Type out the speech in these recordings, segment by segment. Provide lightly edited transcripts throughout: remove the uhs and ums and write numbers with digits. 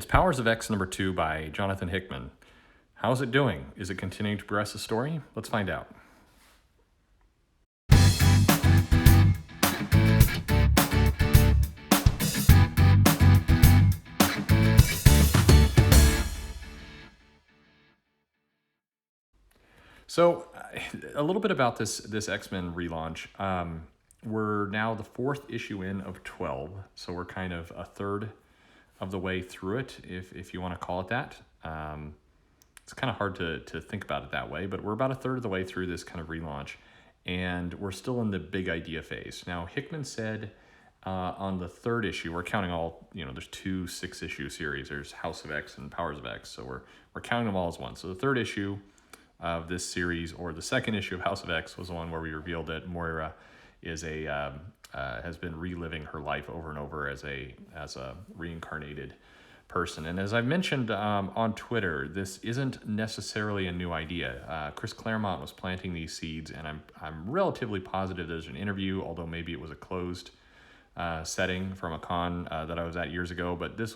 It's Powers of X number 2 by Jonathan Hickman. How's it doing? Is it continuing to progress the story? Let's find out. So, a little bit about this X-Men relaunch. We're now the 4th issue in of 12, so we're kind of a third of the way through it, if you want to call it that. It's kind of hard to think about it that way, but we're about a third of the way through this kind of relaunch, and we're still in the big idea phase. Now, Hickman said on the 3rd issue, we're counting all, there's 2 6-issue series. There's House of X and Powers of X, so we're counting them all as one. So the 3rd issue of this series, or the 2nd issue of House of X, was the one where we revealed that Moira is has been reliving her life over and over as a reincarnated person. And as I've mentioned on Twitter, this isn't necessarily a new idea. Chris Claremont was planting these seeds, and I'm relatively positive there's an interview, although maybe it was a closed setting from a con that I was at years ago. But this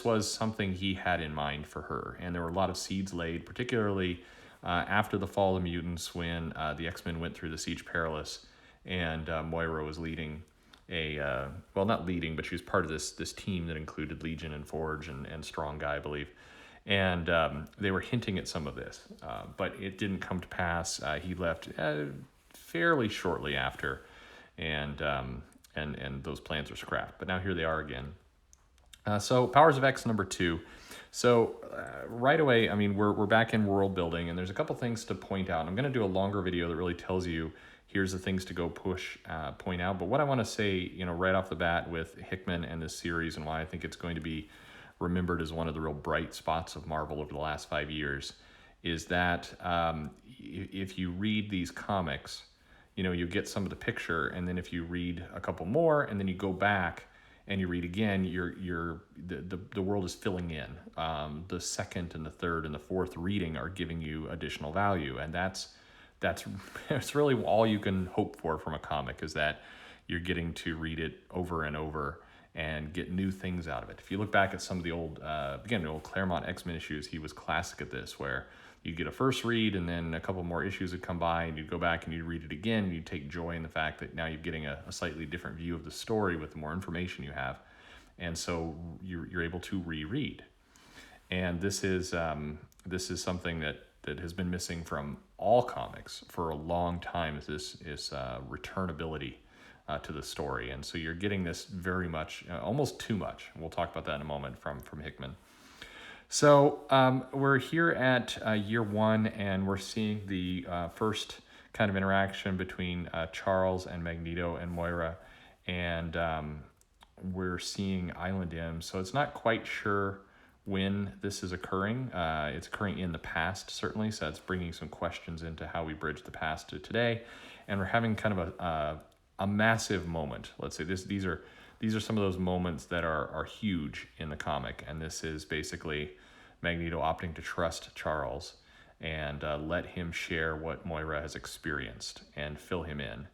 was something he had in mind for her, and there were a lot of seeds laid, particularly after the Fall of the Mutants, when the X-Men went through the Siege Perilous, and Moira was leading not leading, but she was part of this team that included Legion and Forge and Strong Guy, I believe. And they were hinting at some of this, but it didn't come to pass. He left fairly shortly after, and those plans were scrapped. But now here they are again. So Powers of X number 2. So right away, we're back in world building, and there's a couple things to point out. I'm going to do a longer video that really tells you here's the things to go point out. But what I want to say, right off the bat with Hickman and this series, and why I think it's going to be remembered as one of the real bright spots of Marvel over the last 5 years, is that if you read these comics, you get some of the picture, and then if you read a couple more, and then you go back and you read again, the world is filling in. The 2nd and the 3rd and the 4th reading are giving you additional value, and that's really all you can hope for from a comic, is that you're getting to read it over and over and get new things out of it. If you look back at some of the old Claremont X-Men issues, he was classic at this, where you'd get a first read, and then a couple more issues would come by, and you'd go back and you'd read it again, and you'd take joy in the fact that now you're getting a slightly different view of the story with the more information you have. And so you're able to reread. And this is something that has been missing from all comics for a long time, is returnability to the story. And so you're getting this very much, almost too much. We'll talk about that in a moment from Hickman. So we're here at year 1, and we're seeing the first kind of interaction between Charles and Magneto and Moira, and we're seeing Island M. So it's not quite sure when this is occurring. It's occurring in the past, certainly, so it's bringing some questions into how we bridge the past to today. And we're having kind of a massive moment. Let's say these are some of those moments that are huge in the comic, and this is basically Magneto opting to trust Charles and let him share what Moira has experienced and fill him in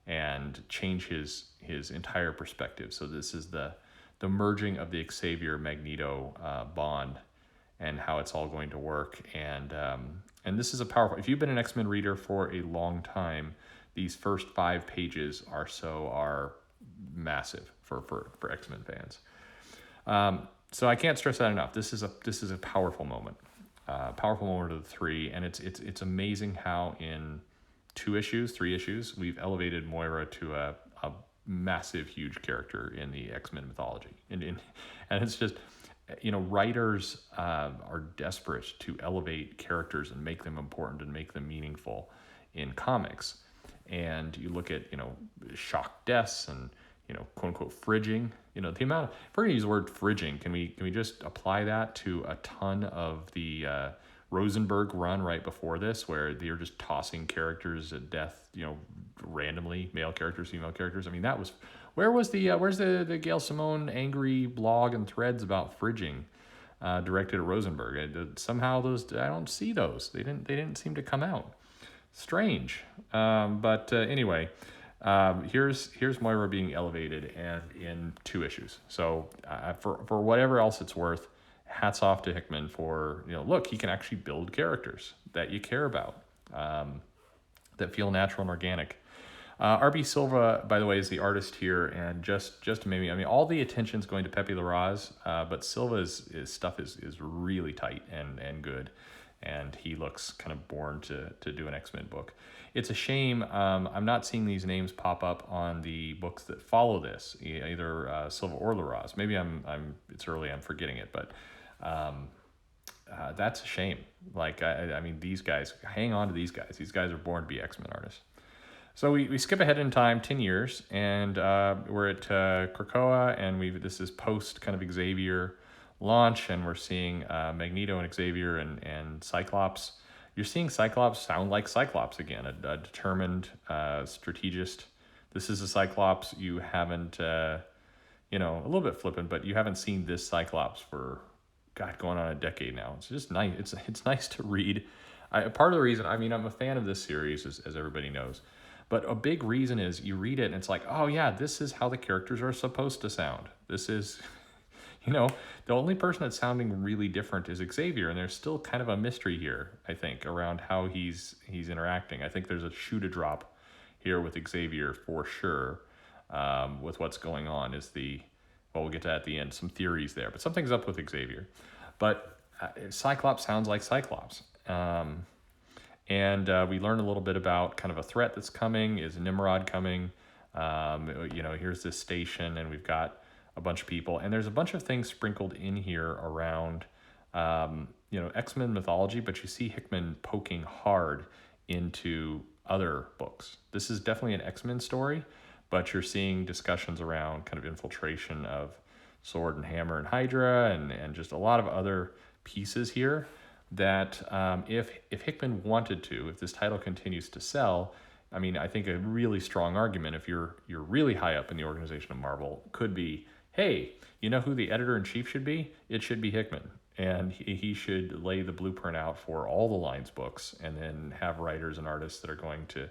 and change his entire perspective. So this is the merging of the Xavier-Magneto bond and how it's all going to work. And this is a powerful... If you've been an X-Men reader for a long time, these first 5 pages are massive for X-Men fans. So I can't stress that enough. This is a powerful moment. Powerful moment of the 3, and it's amazing how in 3 issues, we've elevated Moira to a massive, huge character in the X-Men mythology. And it's just, writers are desperate to elevate characters and make them important and make them meaningful in comics. And you look at, shock deaths and, quote unquote fridging, the amount of, if we're going to use the word fridging, can we just apply that to a ton of the Rosenberg run right before this, where they're just tossing characters at death, randomly, male characters, female characters. that was, where's the Gail Simone angry blog and threads about fridging directed at Rosenberg? Somehow I don't see those. They didn't seem to come out. Strange. But anyway, Here's Moira being elevated, and in 2 issues. So for whatever else it's worth, hats off to Hickman for, look, he can actually build characters that you care about, that feel natural and organic. RB Silva, by the way, is the artist here, and just maybe, I mean, all the attention's going to Pepe Larraz, but Silva's stuff is really tight and good, and he looks kind of born to do an X-Men book. It's a shame I'm not seeing these names pop up on the books that follow this, either Silva or Larraz. Maybe it's early, I'm forgetting it, but that's a shame. Like, I mean, these guys, hang on to these guys. These guys are born to be X-Men artists. So we skip ahead in time 10 years, and we're at Krakoa, and this is post kind of Xavier launch, and we're seeing Magneto and Xavier and Cyclops. You're seeing Cyclops sound like Cyclops again, a determined strategist. This is a Cyclops you haven't, a little bit flippant, but you haven't seen this Cyclops for, God, going on a decade now. It's just nice. It's nice to read. Part of the reason, I mean, I'm a fan of this series, as everybody knows. But a big reason is you read it and it's like, oh yeah, this is how the characters are supposed to sound. This is, the only person that's sounding really different is Xavier, and there's still kind of a mystery here, I think, around how he's interacting. I think there's a shoe to drop here with Xavier for sure, with what's going on we'll get to that at the end, some theories there, but something's up with Xavier. But Cyclops sounds like Cyclops. And we learn a little bit about kind of a threat that's coming. Is Nimrod coming? Here's this station, and we've got a bunch of people. And there's a bunch of things sprinkled in here around, X-Men mythology, but you see Hickman poking hard into other books. This is definitely an X-Men story, but you're seeing discussions around kind of infiltration of Sword and Hammer and Hydra, and just a lot of other pieces here that if Hickman wanted to, if this title continues to sell, I mean, I think a really strong argument, if you're really high up in the organization of Marvel, could be, hey, you know who the editor-in-chief should be? It should be Hickman. And he should lay the blueprint out for all the Lines books, and then have writers and artists that are going to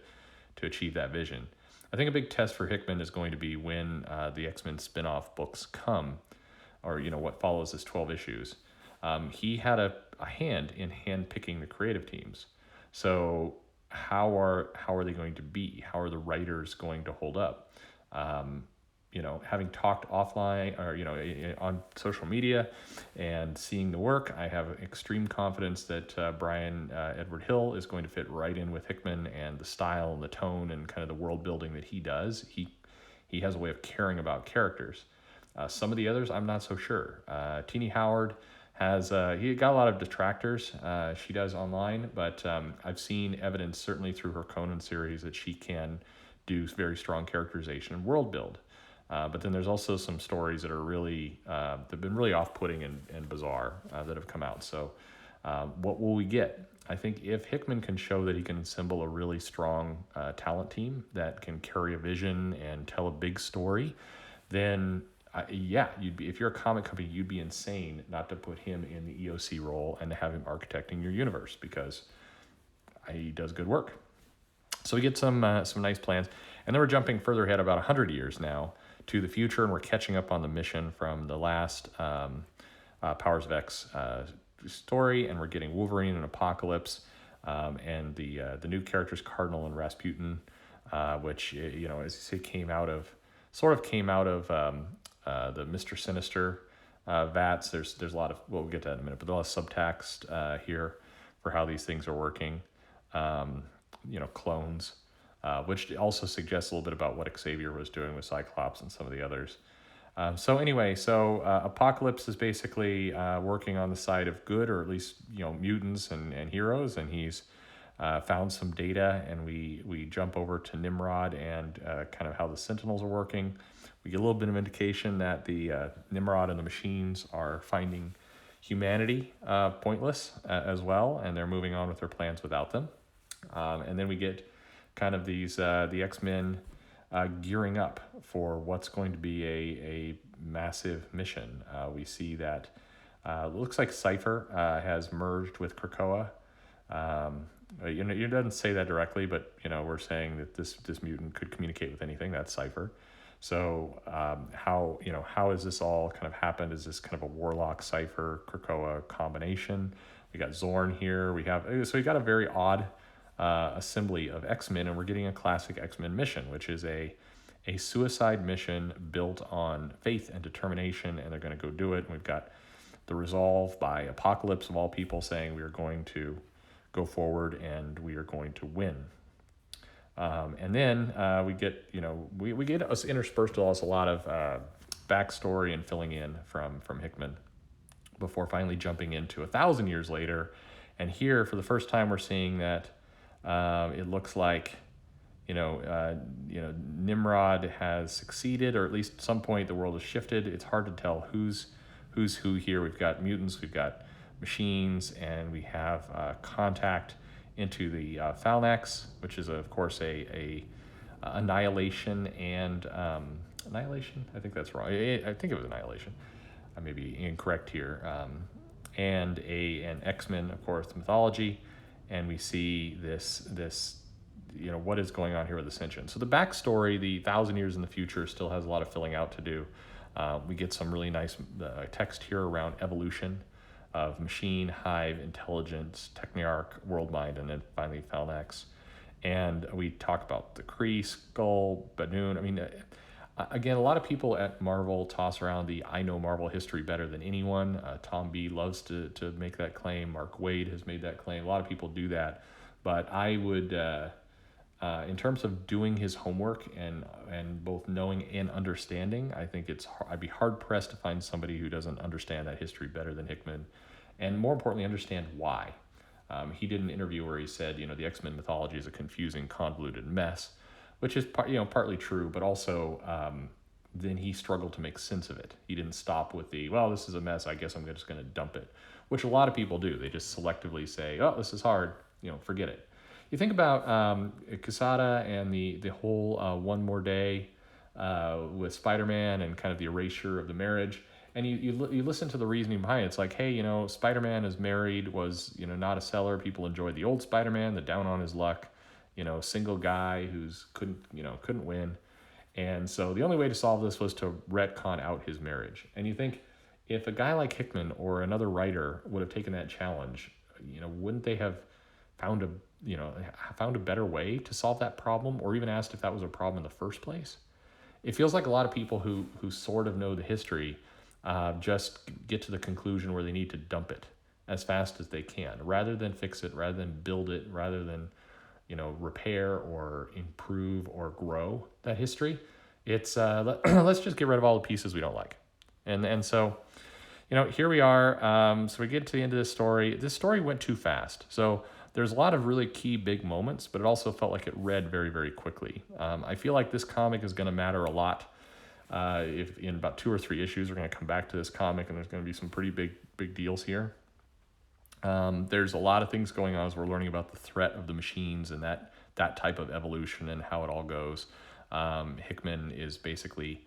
achieve that vision. I think a big test for Hickman is going to be when the X-Men spin-off books come, or what follows this 12 issues. He had a hand in hand-picking the creative teams. So how are they going to be? How are the writers going to hold up? Having talked offline or, on social media and seeing the work, I have extreme confidence that Brian Edward Hill is going to fit right in with Hickman, and the style and the tone and kind of the world building that he does. He has a way of caring about characters. Some of the others, I'm not so sure. Teenie Howard he got a lot of detractors, she does online, but I've seen evidence, certainly through her Conan series, that she can do very strong characterization and world build. But then there's also some stories that are really, they've been really off-putting and bizarre that have come out. So what will we get? I think if Hickman can show that he can assemble a really strong talent team that can carry a vision and tell a big story, then if you're a comic company, you'd be insane not to put him in the EOC role and to have him architecting your universe, because he does good work. So we get some nice plans, and then we're jumping further ahead about 100 years now to the future, and we're catching up on the mission from the last Powers of X story, and we're getting Wolverine and Apocalypse, and the new characters Cardinal and Rasputin, which as you say came out of the Mr. Sinister vats. There's a lot of, we'll get to that in a minute, but there's a lot of subtext here for how these things are working. Clones, which also suggests a little bit about what Xavier was doing with Cyclops and some of the others. So Apocalypse is basically working on the side of good, or at least mutants and heroes, and he's found some data, and we jump over to Nimrod and kind of how the Sentinels are working. We get a little bit of indication that the Nimrod and the machines are finding humanity pointless as well, and they're moving on with their plans without them. And then we get kind of the X-Men gearing up for what's going to be a massive mission. We see that it looks like Cypher has merged with Krakoa. it doesn't say that directly, but we're saying that this mutant could communicate with anything. That's cipher. So how is this all kind of happened? Is this kind of a warlock cipher Krakoa combination? We got Zorn here. We got a very odd assembly of X-Men, and we're getting a classic X-Men mission, which is a suicide mission built on faith and determination, and they're going to go do it. And we've got the resolve by Apocalypse, of all people, saying we are going to go forward and we are going to win. And then we get us interspersed with us a lot of backstory and filling in from Hickman before finally jumping into 1,000 years later. And here, for the first time, we're seeing that it looks like Nimrod has succeeded, or at least at some point the world has shifted. It's hard to tell who's who here. We've got mutants, we've got machines, and we have contact into the Phalanx, which is of course a annihilation and annihilation. I think that's wrong. I think it was annihilation. I may be incorrect here. And an X-Men, of course, mythology, and we see this what is going on here with Ascension. So the backstory, the 1,000 years in the future, still has a lot of filling out to do. We get some really nice text here around evolution of machine, hive, intelligence, techniarch, world mind, and then finally Phalanx. And we talk about the Kree, Skull, Banoon. I mean, again, a lot of people at Marvel toss around the I know Marvel history better than anyone. Tom B loves to make that claim. Mark Waid has made that claim. A lot of people do that. But I would, in terms of doing his homework and both knowing and understanding, I think I'd be hard pressed to find somebody who doesn't understand that history better than Hickman, and more importantly, understand why. He did an interview where he said, the X-Men mythology is a confusing, convoluted mess, which is partly true, but also then he struggled to make sense of it. He didn't stop with this is a mess, I guess I'm just going to dump it, which a lot of people do. They just selectively say, oh, this is hard, forget it. You think about Quesada and the whole One More Day with Spider-Man and kind of the erasure of the marriage, and you listen to the reasoning behind it. It's like, hey, Spider-Man is married, was not a seller. People enjoyed the old Spider-Man, the down on his luck, single guy who's couldn't win, and so the only way to solve this was to retcon out his marriage. And you think, if a guy like Hickman or another writer would have taken that challenge, wouldn't they have found a better way to solve that problem, or even asked if that was a problem in the first place? It feels like a lot of people who sort of know the history just get to the conclusion where they need to dump it as fast as they can, rather than fix it, rather than build it, rather than repair or improve or grow that history. It's let's just get rid of all the pieces we don't like. And so here we are. So we get to the end of this story. This story went too fast. So there's a lot of really key big moments, but it also felt like it read very, very quickly. I feel like this comic is going to matter a lot. If in about 2 or 3 issues, we're going to come back to this comic, and there's going to be some pretty big deals here. There's a lot of things going on as we're learning about the threat of the machines and that type of evolution and how it all goes. Hickman is basically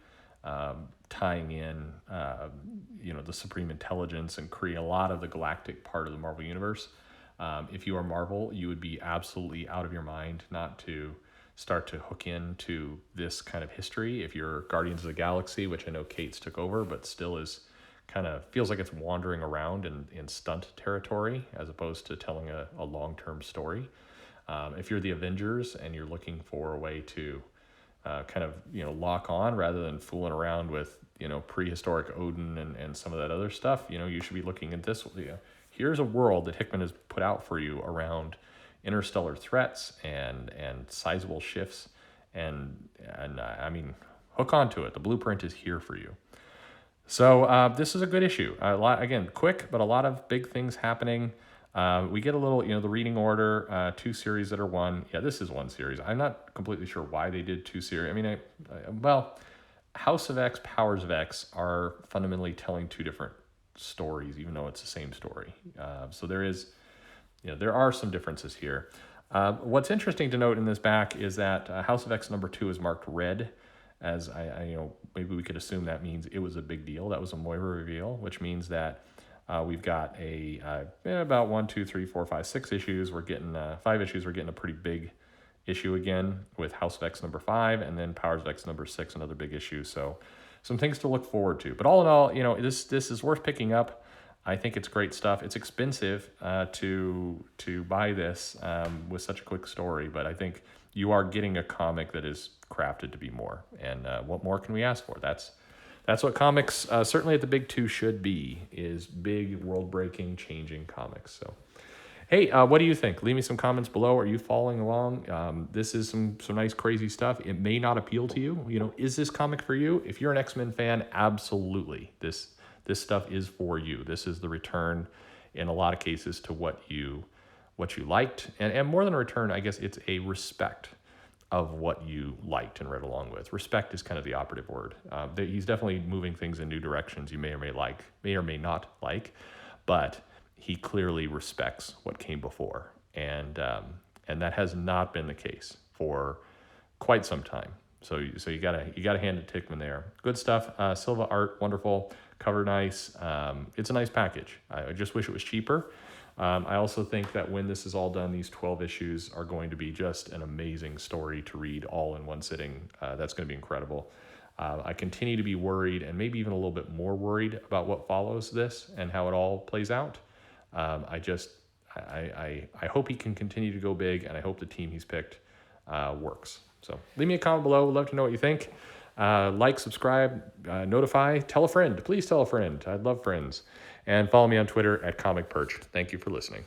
tying in, the Supreme Intelligence and Kree, a lot of the galactic part of the Marvel Universe. If you are Marvel, you would be absolutely out of your mind not to start to hook into this kind of history. If you're Guardians of the Galaxy, which I know Kate's took over, but still is kind of feels like it's wandering around in stunt territory as opposed to telling a long-term story. If you're the Avengers and you're looking for a way to kind of lock on rather than fooling around with prehistoric Odin and some of that other stuff, you should be looking at this. Here's a world that Hickman has put out for you around interstellar threats and sizable shifts, and I mean, hook onto it. The blueprint is here for you. So this is a good issue. A lot, again, quick, but a lot of big things happening. We get a little, the reading order, 2 series that are one. Yeah, this is 1 series. I'm not completely sure why they did 2 series. I mean, House of X, Powers of X are fundamentally telling 2 different stories, even though it's the same story. So there is, there are some differences here. What's interesting to note in this back is that House of X number 2 is marked red, as I maybe we could assume that means it was a big deal. That was a Moira reveal, which means that We've got about 1, 2, 3, 4, 5, 6 issues. We're getting 5 issues. We're getting a pretty big issue again with House of X number 5, and then Powers of X number 6, another big issue. So some things to look forward to. But all in all, this is worth picking up. I think it's great stuff. It's expensive to buy this with such a quick story, but I think you are getting a comic that is crafted to be more. And what more can we ask for? That's what comics, certainly at the big two, should be, is big, world-breaking, changing comics. So, hey, what do you think? Leave me some comments below. Are you following along? This is some nice, crazy stuff. It may not appeal to you. Is this comic for you? If you're an X-Men fan, absolutely. This stuff is for you. This is the return, in a lot of cases, to what you liked. And more than a return, I guess it's a respect of what you liked and read along with. Respect is kind of the operative word. He's definitely moving things in new directions you may or may not like, but he clearly respects what came before, and that has not been the case for quite some time. So you gotta hand it to Hickman there. Good stuff. Silva art, wonderful. Cover nice. It's a nice package. I just wish it was cheaper. I also think that when this is all done, these 12 issues are going to be just an amazing story to read all in one sitting. That's going to be incredible. I continue to be worried, and maybe even a little bit more worried about what follows this and how it all plays out. I hope he can continue to go big, and I hope the team he's picked works. So leave me a comment below. Would love to know what you think. Like, subscribe, notify, tell a friend. Please tell a friend. I'd love friends. And follow me on Twitter at Comic Perch. Thank you for listening.